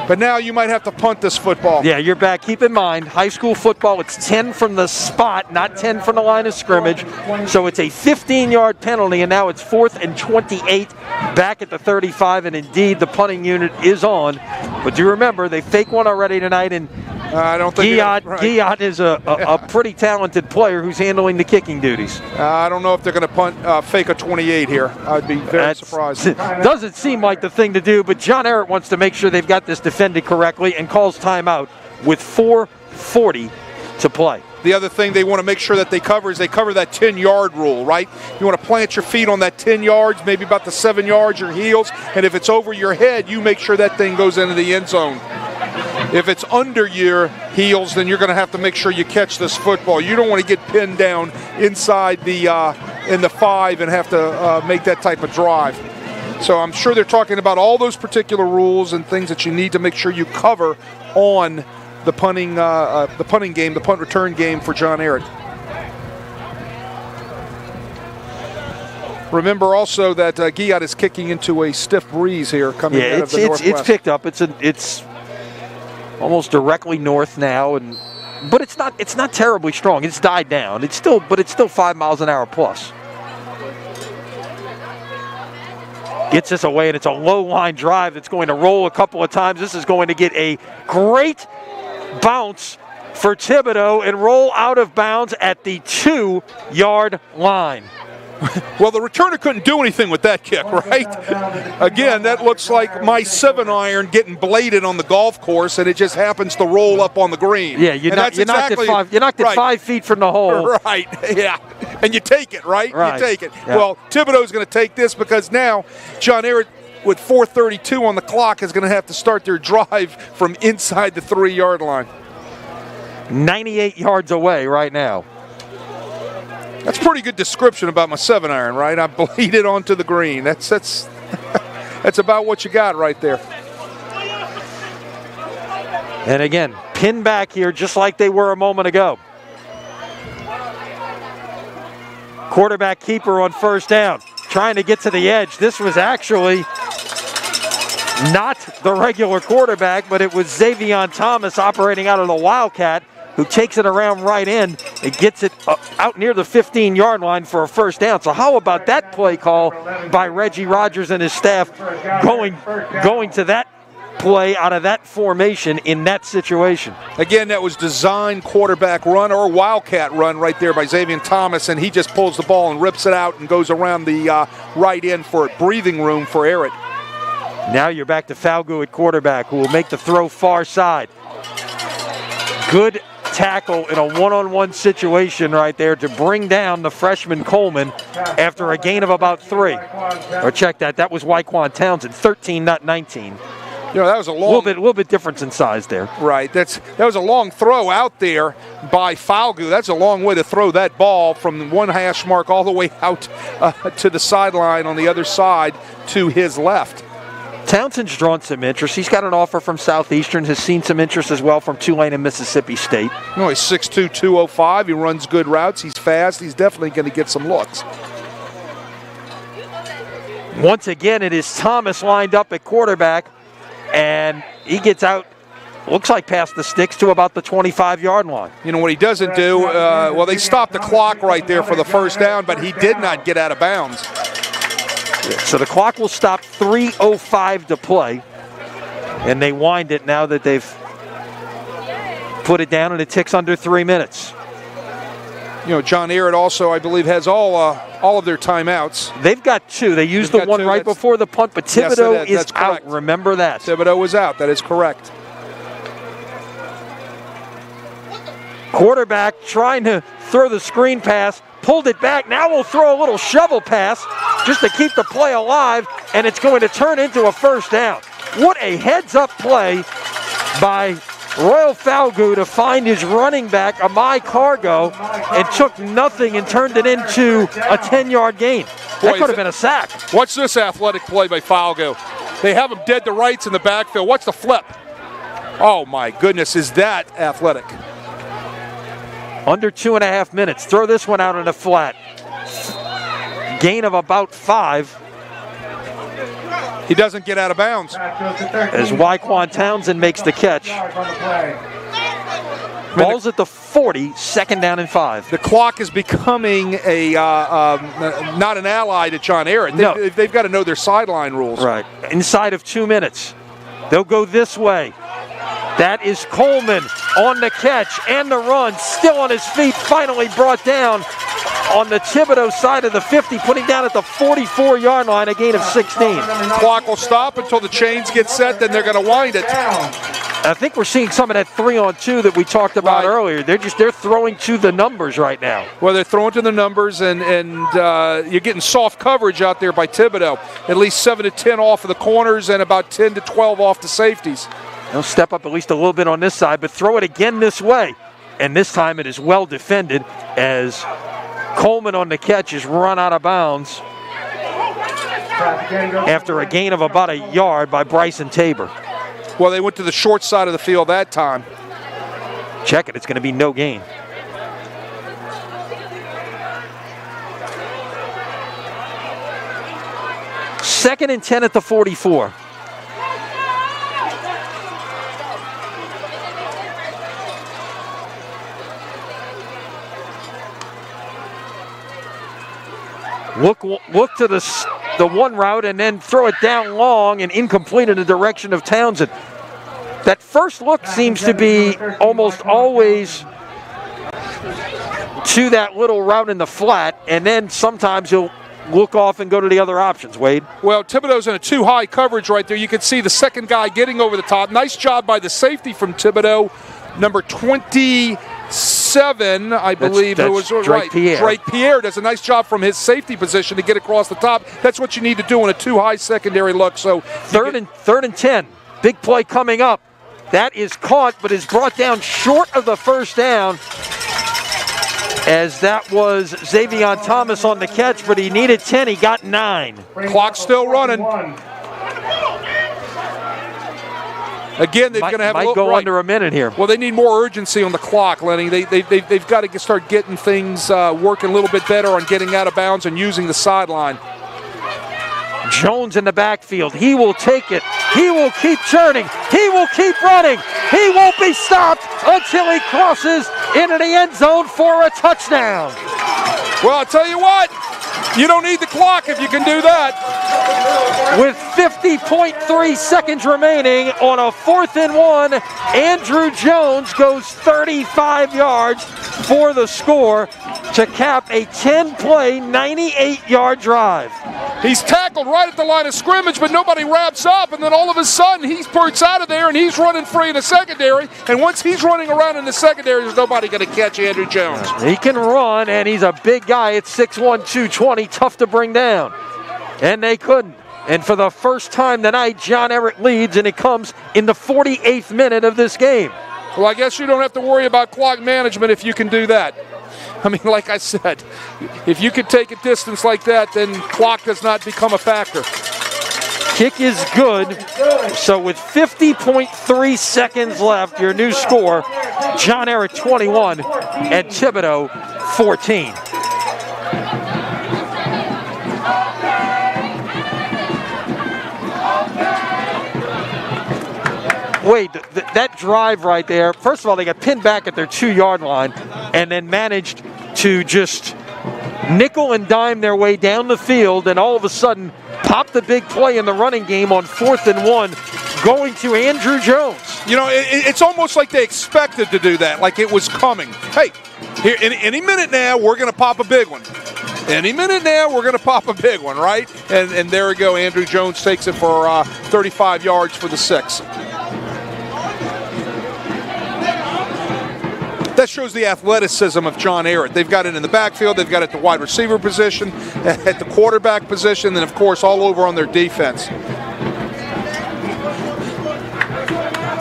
S3: But now you might have to punt this football.
S2: Yeah, you're back. Keep in mind, high school football, it's 10 from the spot, not 10 from the line of scrimmage. So it's a 15-yard penalty, and now it's 4th and 28 back at the 35. And indeed, the punting unit is on. But do remember, they fake one already tonight, and
S3: I don't think
S2: Guillot is a pretty talented player who's handling the kicking duties.
S3: I don't know if they're going to fake a 28 here. I'd be very surprised.
S2: Doesn't seem like the thing to do, but John Ehret wants to make sure they've got this defended correctly and calls timeout with 4:40 to play.
S3: The other thing they want to make sure that they cover is they cover that 10-yard rule, right? You want to plant your feet on that 10 yards, maybe about the 7 yards, your heels, and if it's over your head, you make sure that thing goes into the end zone. If it's under your heels, then you're going to have to make sure you catch this football. You don't want to get pinned down inside the in the 5 and have to make that type of drive. So I'm sure they're talking about all those particular rules and things that you need to make sure you cover on the punting game, the punt return game for John Ehret. Remember also that Guillot is kicking into a stiff breeze here coming out of the northwest.
S2: It's picked up. It's almost directly north now, but it's not terribly strong. It's died down. It's still 5 miles an hour plus. Gets this away, and it's a low line drive that's going to roll a couple of times. This is going to get a great bounce for Thibodaux and roll out of bounds at the 2-yard line.
S3: Well, the returner couldn't do anything with that kick, right? Again, that looks like my 7-iron getting bladed on the golf course, and it just happens to roll up on the green.
S2: Yeah, you knocked it 5 feet from the hole.
S3: Right, yeah. And you take it, right?
S2: Right.
S3: You take it.
S2: Yeah.
S3: Well, Thibodaux's going to take this because now John Ehret, with 4:32 on the clock, is going to have to start their drive from inside the 3-yard line.
S2: 98 yards away right now.
S3: That's a pretty good description about my 7-iron, right? I bleed it onto the green. That's that's about what you got right there.
S2: And again, pin back here just like they were a moment ago. Quarterback keeper on first down, trying to get to the edge. This was actually not the regular quarterback, but it was Xavion Thomas operating out of the Wildcat, who takes it around right end and gets it out near the 15-yard line for a first down. So how about that play call by Reggie Rogers and his staff going to that play out of that formation in that situation?
S3: Again, that was design quarterback run or wildcat run right there by Xavier Thomas, and he just pulls the ball and rips it out and goes around the right end for breathing room for Ehret.
S2: Now you're back to Thibodaux at quarterback, who will make the throw far side. Good tackle in a one-on-one situation right there to bring down the freshman Coleman after a gain of about 3. Or check that. That was Wyquan Townsend, 13, not 19.
S3: You know, that was a
S2: little bit difference in size there.
S3: Right. That was a long throw out there by Thibodaux. That's a long way to throw that ball from 1 hash mark all the way out to the sideline on the other side to his left.
S2: Townsend's drawn some interest. He's got an offer from Southeastern, has seen some interest as well from Tulane and Mississippi State.
S3: No, he's 6'2", 205. He runs good routes. He's fast. He's definitely going to get some looks.
S2: Once again, it is Thomas lined up at quarterback, and he gets out, looks like past the sticks to about the 25-yard line.
S3: You know what he doesn't do? Well, they stopped the clock right there for the first down, but he did not get out of bounds.
S2: So the clock will stop, 3:05 to play, and they wind it now that they've put it down, and it ticks under 3 minutes.
S3: You know, John Ehret also, I believe, has all of their timeouts.
S2: They've got 2. They used the one right before the punt, but Thibodaux is out. Remember that.
S3: Thibodaux was out. That is correct.
S2: Quarterback trying to throw the screen pass, pulled it back. Now we'll throw a little shovel pass just to keep the play alive, and it's going to turn into a first down. What a heads-up play by Royal Thibodaux to find his running back, Amai Cargo, and took nothing and turned it into a 10-yard gain. That could have been a sack.
S3: Watch this athletic play by Thibodaux. They have him dead to rights in the backfield. Watch the flip. Oh, my goodness, is that athletic.
S2: Under 2.5 minutes. Throw this one out in a flat. Gain of about 5.
S3: He doesn't get out of bounds.
S2: As Wyquan Townsend makes the catch. Ball's at the 40, second down and 5.
S3: The clock is becoming a not an ally to John Ehret. They've got to know their sideline rules.
S2: Right. Inside of 2 minutes. They'll go this way. That is Coleman on the catch and the run. Still on his feet, finally brought down on the Thibodaux side of the 50, putting down at the 44-yard line, a gain of 16.
S3: Clock will stop until the chains get set, then they're going to wind it.
S2: I think we're seeing some of that 3-on-2 that we talked about earlier. They're throwing to the numbers right now.
S3: Well, they're throwing to the numbers, and you're getting soft coverage out there by Thibodaux. At least 7 to 10 off of the corners and about 10 to 12 off the safeties.
S2: They'll step up at least a little bit on this side, but throw it again this way. And this time it is well defended as Coleman on the catch is run out of bounds after a gain of about a yard by Bryson Tabor.
S3: Well, they went to the short side of the field that time.
S2: Check it, it's going to be no gain. Second and 10 at the 44. Look to the one route and then throw it down long and incomplete in the direction of Townsend. That first look seems to be almost always to that little route in the flat, and then sometimes he'll look off and go to the other options, Wade.
S3: Well, Thibodaux's in a too high coverage right there. You can see the second guy getting over the top. Nice job by the safety from Thibodaux, number 27, I believe.
S2: That's
S3: who was
S2: Drake
S3: right.
S2: Pierre.
S3: Drake Pierre does a nice job from his safety position to get across the top. That's what you need to do in a too high secondary look. So
S2: third and 10. Big play coming up. That is caught, but is brought down short of the first down, as that was Xavier Thomas on the catch, but he needed 10. He got 9.
S3: Clock's still running. Again, they're going to have
S2: might go under a minute here.
S3: Well, they need more urgency on the clock, Lenny. They've got to start getting things working a little bit better on getting out of bounds and using the sideline.
S2: Jones in the backfield. He will take it. He will keep churning. He will keep running. He won't be stopped until he crosses into the end zone for a touchdown.
S3: Well, I'll tell you what. You don't need the clock if you can do that.
S2: With 50.3 seconds remaining on a 4th and 1, Andrew Jones goes 35 yards for the score to cap a 10-play, 98-yard drive.
S3: He's tackled right at the line of scrimmage, but nobody wraps up, and then all of a sudden he spurts out of there and he's running free in the secondary, and once he's running around in the secondary, there's nobody going to catch Andrew Jones.
S2: He can run, and he's a big guy at 6'1", 220, tough to bring down. And they couldn't. And for the first time tonight, John Ehret leads, and it comes in the 48th minute of this game.
S3: Well, I guess you don't have to worry about clock management if you can do that. I mean, like I said, if you could take a distance like that, then clock does not become a factor.
S2: Kick is good. So with 50.3 seconds left, your new score, John Ehret 21 and Thibodaux 14. Wade, that drive right there, first of all, they got pinned back at their 2-yard line and then managed to just nickel and dime their way down the field, and all of a sudden pop the big play in the running game on 4th and 1, going to Andrew Jones.
S3: You know, it's almost like they expected to do that, like it was coming. Hey, here, any minute now, we're going to pop a big one. Any minute now, we're going to pop a big one, right? And there we go. Andrew Jones takes it for 35 yards for the 6. That shows the athleticism of John Ehret. They've got it in the backfield. They've got it at the wide receiver position, at the quarterback position, and, of course, all over on their defense.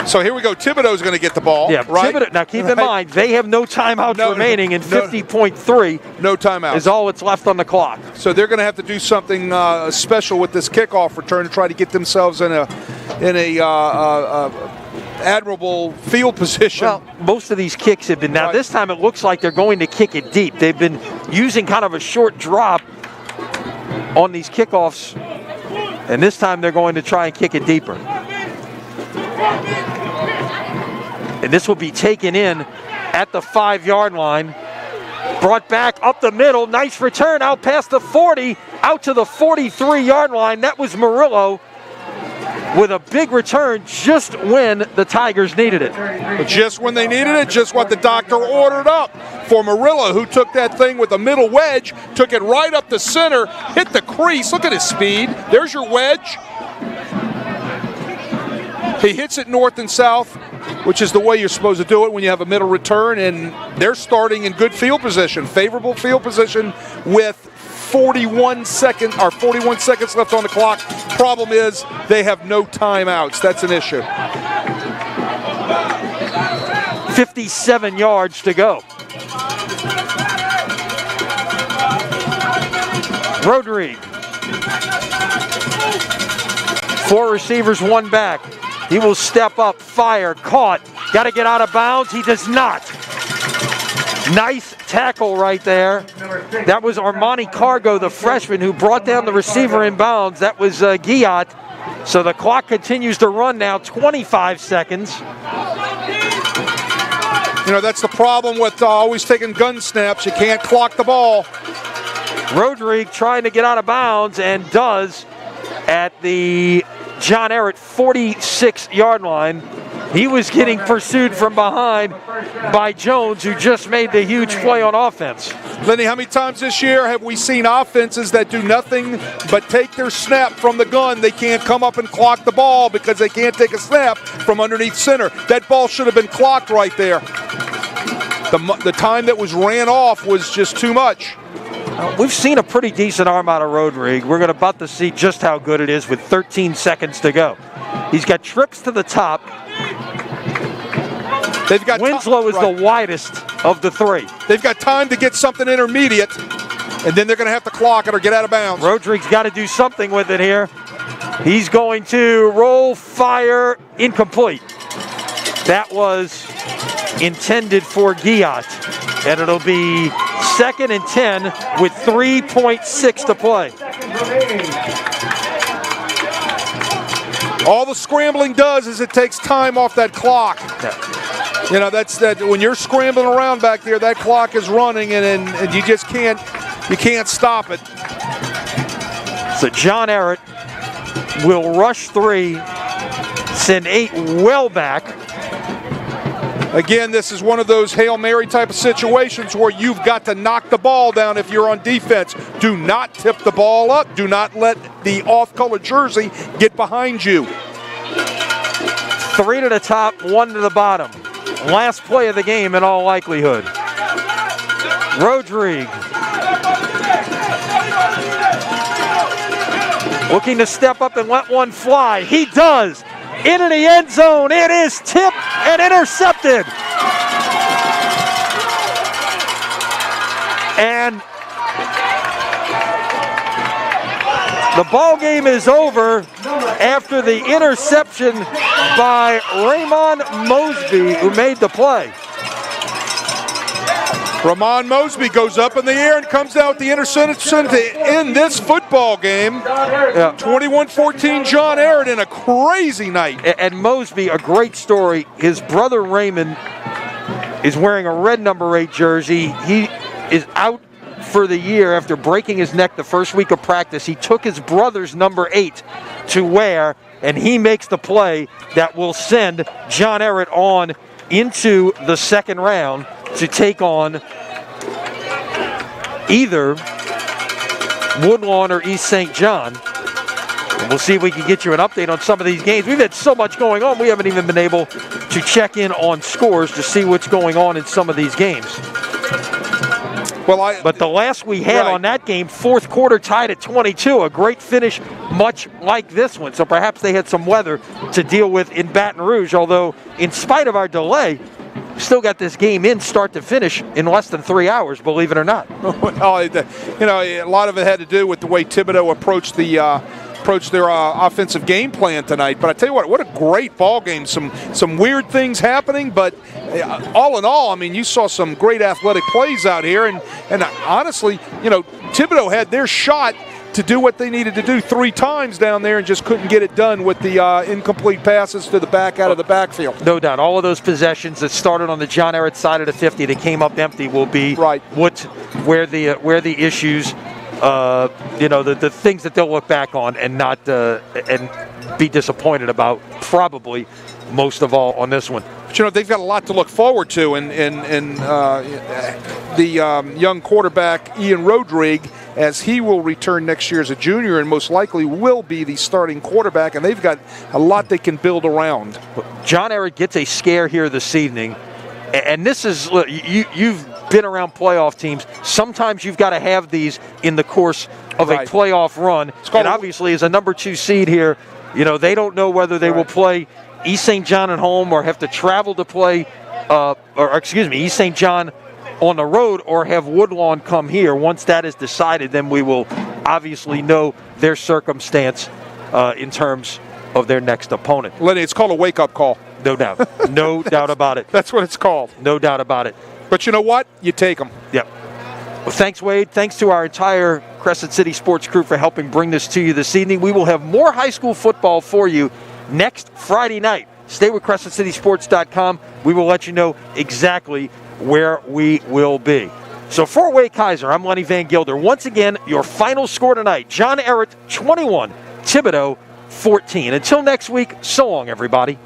S3: So here we go. Thibodaux's going to get the ball.
S2: Yeah,
S3: right?
S2: Thibodaux, now keep in mind, they have no timeouts remaining, and 50.3
S3: no timeouts
S2: is all that's left on the clock.
S3: So they're going to have to do something special with this kickoff return to try to get themselves in a admirable field position.
S2: Well, most of these kicks have been, now this time it looks like they're going to kick it deep. They've been using kind of a short drop on these kickoffs, and this time they're going to try and kick it deeper. And this will be taken in at the 5-yard line. Brought back up the middle. Nice return out past the 40, out to the 43-yard line. That was Murillo with a big return just when the Tigers needed it.
S3: Just when they needed it, just what the doctor ordered up for Murillo, who took that thing with a middle wedge, took it right up the center, hit the crease. Look at his speed. There's your wedge. He hits it north and south, which is the way you're supposed to do it when you have a middle return, and they're starting in good field position, favorable field position with 41 seconds left on the clock. Problem is they have no timeouts. That's an issue.
S2: 57 yards to go. Rodrigue. 4 receivers, 1 back. He will step up, fire, caught. Got to get out of bounds. He does not. Nice tackle right there. That was Armani Cargo, the freshman, who brought down the receiver in bounds. That was Guillat. So the clock continues to run now, 25 seconds.
S3: You know, that's the problem with always taking gun snaps. You can't clock the ball.
S2: Rodrigue trying to get out of bounds, and does at the John Ehret 46-yard line. He was getting pursued from behind by Jones, who just made the huge play on offense.
S3: Lenny, how many times this year have we seen offenses that do nothing but take their snap from the gun? They can't come up and clock the ball because they can't take a snap from underneath center. That ball should have been clocked right there. The time that was ran off was just too much.
S2: We've seen a pretty decent arm out of Rodrigue. We're about to see just how good it is with 13 seconds to go. He's got trips to the top.
S3: They've got
S2: Winslow is the widest of the three.
S3: They've got time to get something intermediate, and then they're going to have to clock it or get out of bounds.
S2: Rodrigue's got to do something with it here. He's going to roll, fire, incomplete. That was intended for Guillotte, and it'll be 2nd and 10 with 3.6 to play.
S3: All the scrambling does is it takes time off that clock.
S2: Yeah.
S3: You know, that's that. When you're scrambling around back there, that clock is running, and you just can't stop it.
S2: So John Ehret will rush 3, send 8 well back.
S3: Again, this is one of those Hail Mary type of situations where you've got to knock the ball down if you're on defense. Do not tip the ball up. Do not let the off-color jersey get behind you.
S2: 3 to the top, 1 to the bottom. Last play of the game in all likelihood. Rodrigue looking to step up and let one fly. He does. Into the end zone. It is tipped and intercepted. And the ball game is over after the interception by Ramon Mosby, who made the play.
S3: Ramon Mosby goes up in the air and comes out with the interception to end this football game.
S2: Yeah.
S3: 21-14 John Ehret in a crazy night.
S2: And Mosby, a great story. His brother Raymond is wearing a red number 8 jersey. He is out for the year after breaking his neck the first week of practice. He took his brother's number 8 to wear, and he makes the play that will send John Ehret on into the second round to take on either Woodlawn or East St. John. And we'll see if we can get you an update on some of these games. We've had so much going on, we haven't even been able to check in on scores to see what's going on in some of these games. But the last we had on that game, fourth quarter tied at 22, a great finish much like this one. So perhaps they had some weather to deal with in Baton Rouge, although in spite of our delay, still got this game in start to finish in less than 3 hours, believe it or not.
S3: Well, you know, a lot of it had to do with the way Thibodaux approached their offensive game plan tonight. But I tell you what a great ball game. Some weird things happening, but all in all, I mean, you saw some great athletic plays out here. And honestly, you know, Thibodaux had their shot to do what they needed to do 3 times down there and just couldn't get it done with the incomplete passes to the back out of the backfield.
S2: No doubt. All of those possessions that started on the John Ehret side of the 50 that came up empty will be where the issues, you know, the things that they'll look back on and not and be disappointed about, probably most of all on this one.
S3: But, you know, they've got a lot to look forward to, and the young quarterback, Ian Rodrigue, as he will return next year as a junior and most likely will be the starting quarterback, and they've got a lot they can build around.
S2: John Ehret gets a scare here this evening, and this is, you've been around playoff teams. Sometimes you've got to have these in the course of a playoff run, and obviously as a number 2 seed here, you know, they don't know whether they will play East St. John at home or have to travel to play, East St. John on the road or have Woodlawn come here. Once that is decided, then we will obviously know their circumstance in terms of their next opponent.
S3: Lenny, it's called a wake-up call.
S2: No doubt. No doubt about it.
S3: That's what it's called.
S2: No doubt about it.
S3: But you know what? You take them.
S2: Yep. Well, thanks, Wade. Thanks to our entire Crescent City sports crew for helping bring this to you this evening. We will have more high school football for you next Friday night. Stay with CrescentCitySports.com. We will let you know exactly where we will be. So for Wade Kaiser, I'm Lenny Van Gilder. Once again, your final score tonight, John Ehret 21, Thibodaux 14. Until next week, so long, everybody.